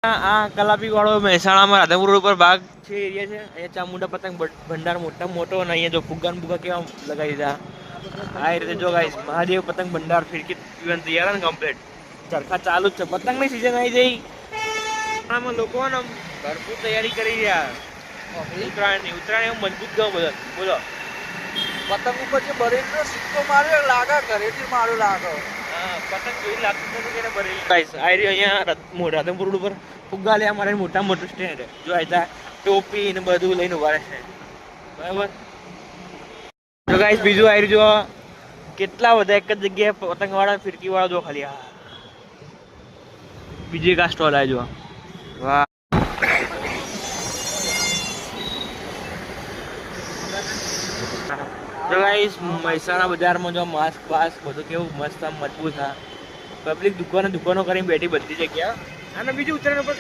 આ કલાપી વાળો મહેસાણામાં રાધનપુર ઉપર ભાગ છે એરિયા છે. અહીંયા ચામુંડા પતંગ ભંડાર મોટો અને અહીંયા જો ફુગ્ગા ને બુગ્ગા કેવા લગાવી દીધા. આ રીતે જો ગાઈસ મહાદેવ પતંગ ભંડાર ફિરકી ઇવેન્ટ તૈયાર ને કમ્પ્લીટ ચરખા ચાલુ જ છે. પતંગની સિઝન આવી જઈ આમાં લોકો ને ભરપૂર તૈયારી કરી રહ્યા. ઉત્તરાયણ મજબૂત ગયો બધા બોલો. પતંગ ઉપર જે બરેલીનો સિક્કો માર્યો લાગે ઘરેથી માર્યો લાગે. હા પતંગ જોઈ લાગતું નથી કે બરેલી. ગાઈસ આ અહીંયા રાધનપુર રોડ ઉપર ફુગ્ગા લેવા મારે મોટું સ્ટેન્ડ જો આ ટોપી ને બધું લઈને ઉભા રહે છે બરાબર. જો ગાઈસ બીજું આવી રહ્યું જો કેટલા બધા એક જ જગ્યાએ પતંગ વાળા ફિરકી વાળા જો ખાલી હા બીજી એક સ્ટોલ આવી જો વાહ. જો ગાઈસ મહેસાણા બજારમાં જો માસ્ક પાસ બધું કેવું મસ્ત મજબૂત હા. પબ્લિક દુકાનો કરીને બેઠી બધી જગ્યા અને બીજું ઉત્તરાયણ ઉપર